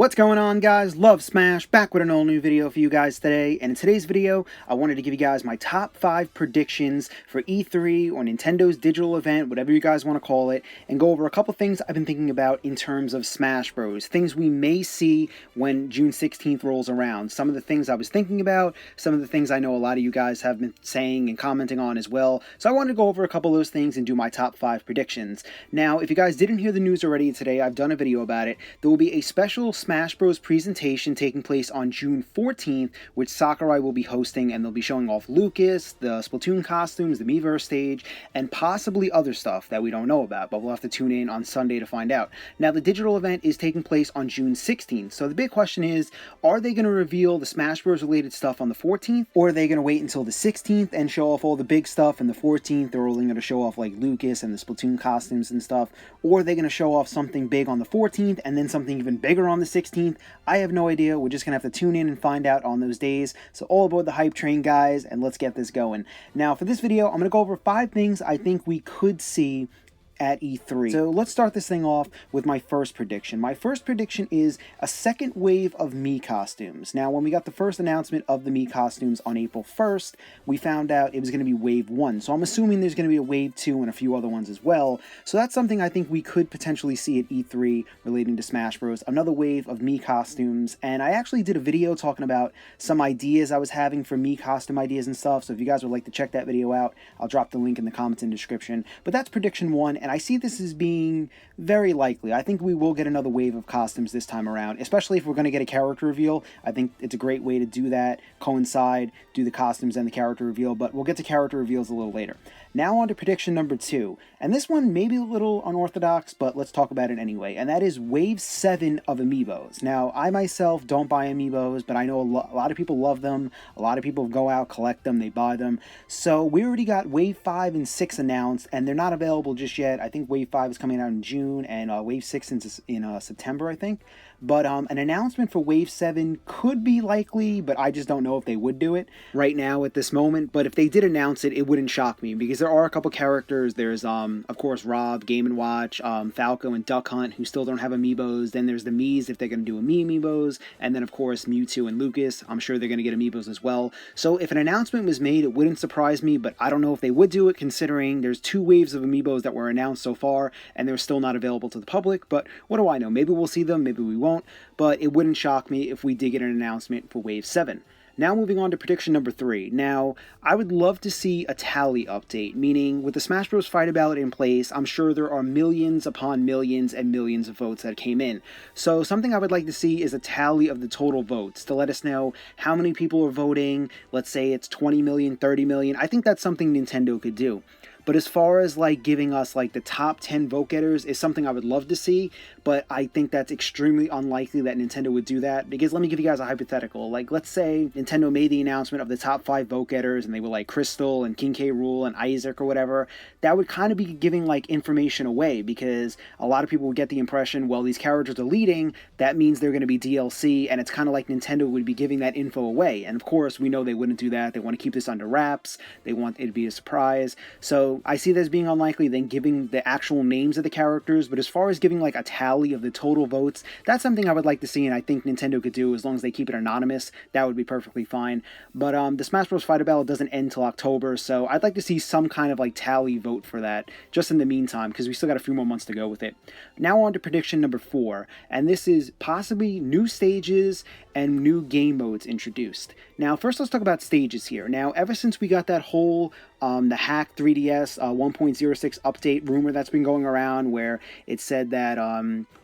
What's going on, guys? Love Smash, back with an all new video for you guys today. And in today's video, I wanted to give you guys my top 5 predictions for E3 or Nintendo's digital event, whatever you guys want to call it, and go over a couple things I've been thinking about in terms of Smash Bros. Things we may see when June 16th rolls around. Some of the things I was thinking about, some of the things I know a lot of you guys have been saying and commenting on as well. So I wanted to go over a couple of those things and do my top 5 predictions. Now, if you guys didn't hear the news already today, I've done a video about it. There will be a special Smash Bros. Presentation taking place on June 14th, which Sakurai will be hosting, and they'll be showing off Lucas, the Splatoon costumes, the Miiverse stage, and possibly other stuff that we don't know about, but we'll have to tune in on Sunday to find out. Now, the digital event is taking place on June 16th, so the big question is, are they going to reveal the Smash Bros. Related stuff on the 14th, or are they going to wait until the 16th and show off all the big stuff, and the 14th they're only going to show off like Lucas and the Splatoon costumes and stuff, or are they going to show off something big on the 14th and then something even bigger on the 16th? I have no idea. We're just going to have to tune in and find out on those days. So all aboard the hype train, guys, and let's get this going. Now, for this video, I'm going to go over 5 things I think we could see at E3. So let's start this thing off with my first prediction. My first prediction is a second wave of Mii costumes. Now, when we got the first announcement of the Mii costumes on April 1st, we found out it was going to be wave 1. So I'm assuming there's going to be a wave 2 and a few other ones as well. So that's something I think we could potentially see at E3 relating to Smash Bros. Another wave of Mii costumes. And I actually did a video talking about some ideas I was having for Mii costume ideas and stuff. So if you guys would like to check that video out, I'll drop the link in the comments and description. But that's prediction 1. And I see this as being very likely. I think we will get another wave of costumes this time around, especially if we're going to get a character reveal. I think it's a great way to do that, coincide, do the costumes and the character reveal, but we'll get to character reveals a little later. Now on to prediction number 2, and this one may be a little unorthodox, but let's talk about it anyway, and that is Wave 7 of Amiibos. Now, I myself don't buy Amiibos, but I know a lot of people love them, a lot of people go out, collect them, they buy them, so we already got Wave 5 and 6 announced, and they're not available just yet. I think Wave 5 is coming out in June, and Wave 6 in September, I think. But an announcement for Wave 7 could be likely, but I just don't know if they would do it right now at this moment. But if they did announce it, it wouldn't shock me, because there are a couple characters. There's, of course, Rob, Game & Watch, Falco, and Duck Hunt, who still don't have Amiibos. Then there's the Miis, if they're going to do a Mii Amiibos. And then, of course, Mewtwo and Lucas. I'm sure they're going to get Amiibos as well. So if an announcement was made, it wouldn't surprise me, but I don't know if they would do it, considering there's 2 waves of Amiibos that were announced so far, and they're still not available to the public. But what do I know? Maybe we'll see them, maybe we won't. But it wouldn't shock me if we did get an announcement for Wave 7. Now moving on to prediction number 3. Now, I would love to see a tally update, meaning with the Smash Bros. Fighter ballot in place, I'm sure there are millions upon millions and millions of votes that came in. So something I would like to see is a tally of the total votes to let us know how many people are voting. Let's say it's 20 million, 30 million. I think that's something Nintendo could do. But as far as like giving us like the top 10 vote getters is something I would love to see, but I think that's extremely unlikely that Nintendo would do that, because let me give you guys a hypothetical. Like, let's say Nintendo made the announcement of the top 5 vote getters and they were like Crystal and King K. Rool and Isaac or whatever. That would kind of be giving like information away, because a lot of people would get the impression, well, these characters are leading, that means they're going to be DLC, and it's kind of like Nintendo would be giving that info away. And of course, we know they wouldn't do that. They want to keep this under wraps. They want it to be a surprise. So I see this being unlikely than giving the actual names of the characters, but as far as giving like a tally of the total votes, that's something I would like to see, and I think Nintendo could do as long as they keep it anonymous. That would be perfectly fine. But the Smash Bros. Fighter Ballot doesn't end till October, so I'd like to see some kind of like tally vote for that, just in the meantime, because we still got a few more months to go with it. Now on to prediction number 4, and this is possibly new stages and new game modes introduced. Now, first let's talk about stages here. Now, ever since we got that whole the hack 3DS 1.06 update rumor that's been going around, where it said that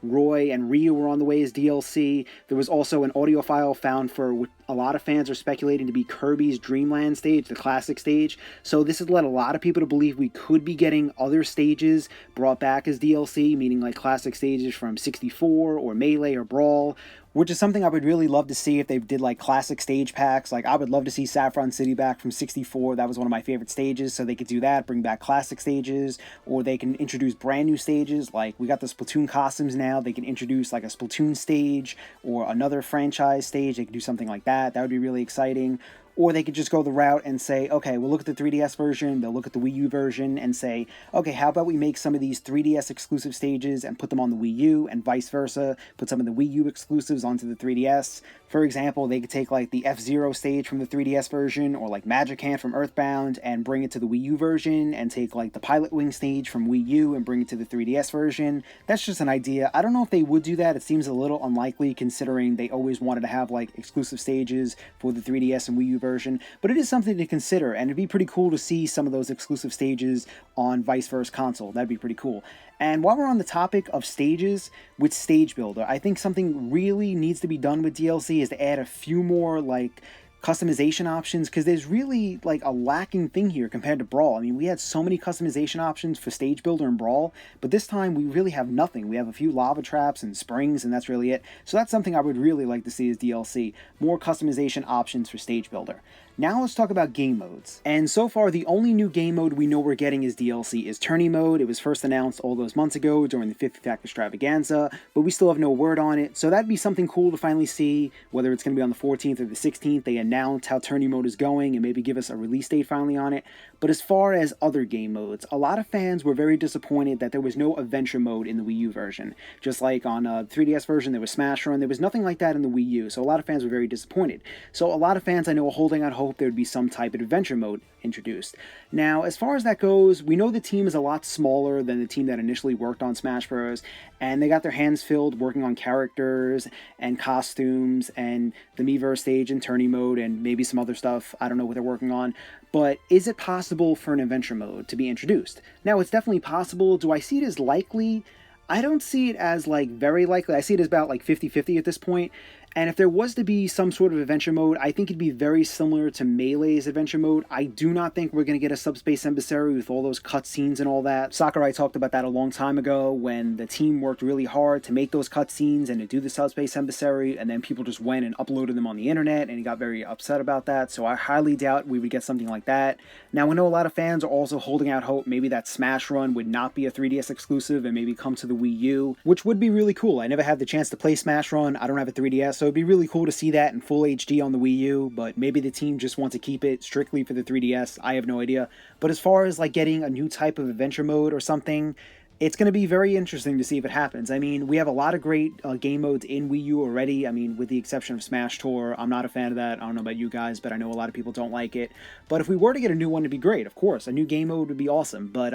Roy and Ryu were on the way as DLC. There was also an audio file found for what a lot of fans are speculating to be Kirby's Dreamland stage, the classic stage. So this has led a lot of people to believe we could be getting other stages brought back as DLC, meaning like classic stages from 64 or Melee or Brawl, which is something I would really love to see if they did like classic stage packs. Like, I would love to see Saffron City back from 64. That was one of my favorite stages, so they could do that, bring back classic stages, or they can introduce brand new stages. Like, we got the Splatoon costumes now. They can introduce like a Splatoon stage or another franchise stage. They could do something like that. That would be really exciting. Or they could just go the route and say, okay, we'll look at the 3DS version, they'll look at the Wii U version and say, okay, how about we make some of these 3DS exclusive stages and put them on the Wii U, and vice versa, put some of the Wii U exclusives onto the 3DS. For example, they could take like the F-Zero stage from the 3DS version, or like Magic Hand from Earthbound, and bring it to the Wii U version, and take like the Pilot Wing stage from Wii U and bring it to the 3DS version. That's just an idea. I don't know if they would do that. It seems a little unlikely considering they always wanted to have like exclusive stages for the 3DS and Wii U version, but it is something to consider, and it'd be pretty cool to see some of those exclusive stages on vice versa console. That'd be pretty cool. And while we're on the topic of stages, with Stage Builder, I think something really needs to be done with DLC is to add a few more like customization options, because there's really like a lacking thing here compared to Brawl. I mean, we had so many customization options for Stage Builder and Brawl, but this time we really have nothing. We have a few lava traps and springs, and that's really it. So that's something I would really like to see as DLC, more customization options for Stage Builder. Now let's talk about game modes. And so far, the only new game mode we know we're getting as DLC is Tourney Mode. It was first announced all those months ago during the 50 Pack Extravaganza, but we still have no word on it. So that'd be something cool to finally see, whether it's going to be on the 14th or the 16th. They announce how Tourney Mode is going and maybe give us a release date finally on it. But as far as other game modes, a lot of fans were very disappointed that there was no Adventure Mode in the Wii U version. Just like on a 3DS version, there was Smash Run. There was nothing like that in the Wii U, so a lot of fans were very disappointed. So a lot of fans I know are holding out hope there would be some type of Adventure Mode introduced. Now, as far as that goes, we know the team is a lot smaller than the team that initially worked on Smash Bros., and they got their hands filled working on characters and costumes and the Miiverse stage and Tourney Mode and maybe some other stuff. I don't know what they're working on. But is it possible for an Adventure Mode to be introduced? Now, it's definitely possible. Do I see it as likely? I don't see it as like very likely. I see it as about like 50-50 at this point. And if there was to be some sort of adventure mode, I think it'd be very similar to Melee's adventure mode. I do not think we're going to get a Subspace Emissary with all those cutscenes and all that. Sakurai talked about that a long time ago when the team worked really hard to make those cutscenes and to do the Subspace Emissary, and then people just went and uploaded them on the internet, and he got very upset about that. So I highly doubt we would get something like that. Now, we know a lot of fans are also holding out hope maybe that Smash Run would not be a 3DS exclusive and maybe come to the Wii U, which would be really cool. I never had the chance to play Smash Run. I don't have a 3DS, so it'd be really cool to see that in full HD on the Wii U, but maybe the team just wants to keep it strictly for the 3DS. I have no idea. But as far as like getting a new type of adventure mode or something, it's going to be very interesting to see if it happens. I mean, we have a lot of great game modes in Wii U already. I mean, with the exception of Smash Tour. I'm not a fan of that. I don't know about you guys, but I know a lot of people don't like it. But if we were to get a new one, it'd be great. Of course, a new game mode would be awesome. But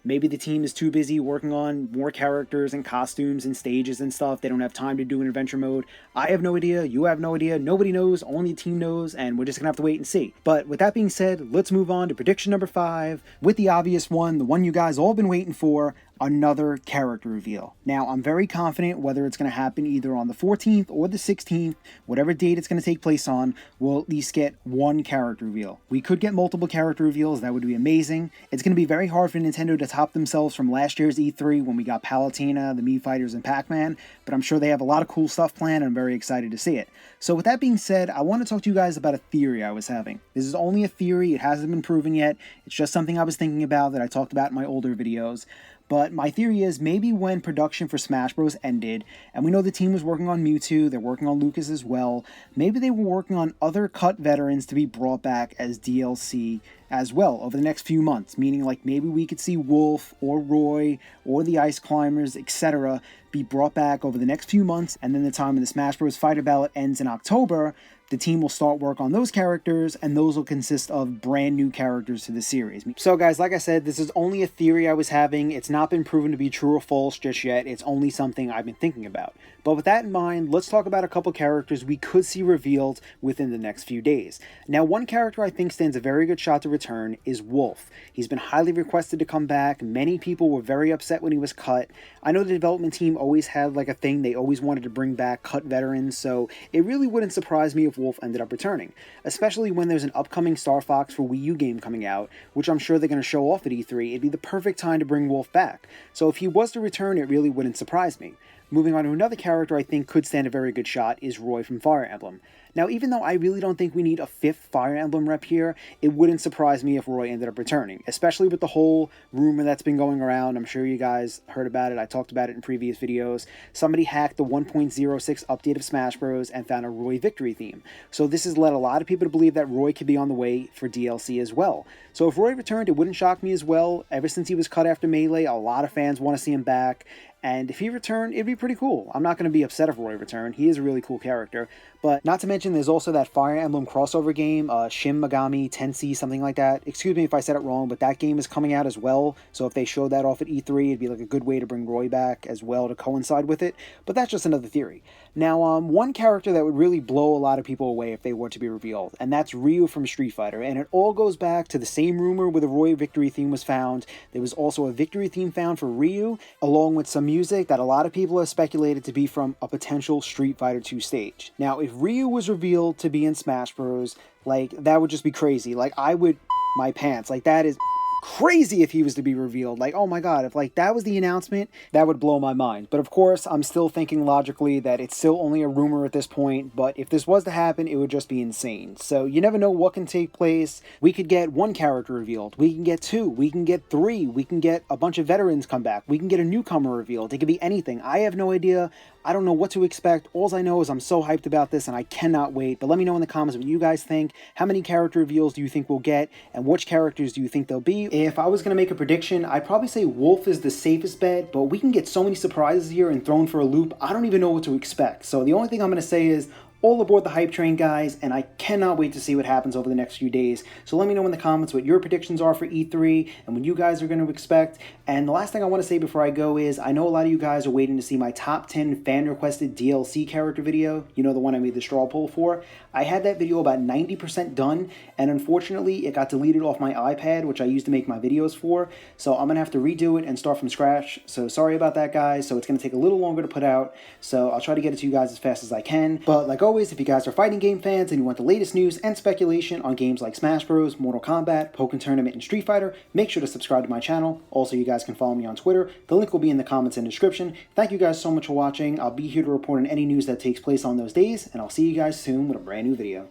maybe the team is too busy working on more characters and costumes and stages and stuff. They don't have time to do an adventure mode. I have no idea. You have no idea. Nobody knows. Only the team knows. And we're just going to have to wait and see. But with that being said, let's move on to prediction number 5. With the obvious one, the one you guys all been waiting for, another character reveal. Now, I'm very confident whether it's going to happen either on the 14th or the 16th, whatever date it's going to take place on, we'll at least get one character reveal. We could get multiple character reveals. That would be amazing. It's going to be very hard for Nintendo to top themselves from last year's E3 when we got Palutena, the Mii Fighters, and Pac-Man, but I'm sure they have a lot of cool stuff planned, and I'm very excited to see it. So with that being said, I want to talk to you guys about a theory I was having. This is only a theory. It hasn't been proven yet. It's just something I was thinking about that I talked about in my older videos. But my theory is maybe when production for Smash Bros. Ended, and we know the team was working on Mewtwo, they're working on Lucas as well, maybe they were working on other cut veterans to be brought back as DLC as well over the next few months, meaning like maybe we could see Wolf or Roy or the Ice Climbers, etc. be brought back over the next few months, and then the time when the Smash Bros. Fighter Ballot ends in October, the team will start work on those characters, and those will consist of brand new characters to the series. So guys, like I said, this is only a theory I was having. It's not been proven to be true or false just yet. It's only something I've been thinking about. But with that in mind, let's talk about a couple characters we could see revealed within the next few days. Now, one character I think stands a very good shot to return is Wolf. He's been highly requested to come back. Many people were very upset when he was cut. I know the development team always had like a thing. They always wanted to bring back cut veterans, so it really wouldn't surprise me if Wolf ended up returning, especially when there's an upcoming Star Fox for Wii U game coming out, which I'm sure they're going to show off at E3. It'd be the perfect time to bring Wolf back. So if he was to return, it really wouldn't surprise me. Moving on to another character I think could stand a very good shot is Roy from Fire Emblem. Now, even though I really don't think we need a 5th Fire Emblem rep here, it wouldn't surprise me if Roy ended up returning, especially with the whole rumor that's been going around. I'm sure you guys heard about it. I talked about it in previous videos. Somebody hacked the 1.06 update of Smash Bros. And found a Roy victory theme. So this has led a lot of people to believe that Roy could be on the way for DLC as well. So if Roy returned, it wouldn't shock me as well. Ever since he was cut after Melee, a lot of fans want to see him back. And if he returned, it'd be pretty cool. I'm not going to be upset if Roy returned. He is a really cool character. But not to mention, there's also that Fire Emblem crossover game, Shin Megami Tensei, something like that. Excuse me if I said it wrong, but that game is coming out as well. So if they showed that off at E3, it'd be like a good way to bring Roy back as well to coincide with it. But that's just another theory. Now, one character that would really blow a lot of people away if they were to be revealed, and that's Ryu from Street Fighter. And it all goes back to the same rumor where the Roy victory theme was found. There was also a victory theme found for Ryu, along with some music that a lot of people have speculated to be from a potential Street Fighter 2 stage. Now, if Ryu was revealed to be in Smash Bros, like, that would just be crazy. Like, I would my pants. Like, that is crazy if he was to be revealed. Like, oh my god, if like that was the announcement, that would blow my mind. But of course, I'm still thinking logically that it's still only a rumor at this point, but if this was to happen, it would just be insane. So you never know what can take place. We could get 1 character revealed, we can get 2, we can get 3, we can get a bunch of veterans come back, we can get a newcomer revealed. It could be anything. I have no idea. I don't know what to expect. All I know is I'm so hyped about this and I cannot wait. But let me know in the comments what you guys think. How many character reveals do you think we'll get? And which characters do you think they'll be? If I was going to make a prediction, I'd probably say Wolf is the safest bet. But we can get so many surprises here and thrown for a loop. I don't even know what to expect. So the only thing I'm going to say is all aboard the hype train, guys, and I cannot wait to see what happens over the next few days. So let me know in the comments what your predictions are for E3 and what you guys are going to expect. And the last thing I want to say before I go is, I know a lot of you guys are waiting to see my top 10 fan-requested DLC character video. You know, the one I made the straw poll for. I had that video about 90% done, and unfortunately, it got deleted off my iPad, which I used to make my videos for. So I'm going to have to redo it and start from scratch. So sorry about that, guys. So it's going to take a little longer to put out. So I'll try to get it to you guys as fast as I can. But like always, if you guys are fighting game fans and you want the latest news and speculation on games like Smash Bros, Mortal Kombat, Pokken Tournament, and Street Fighter, make sure to subscribe to my channel. Also, you guys can follow me on Twitter. The link will be in the comments and description. Thank you guys so much for watching. I'll be here to report on any news that takes place on those days, and I'll see you guys soon with a brand new video.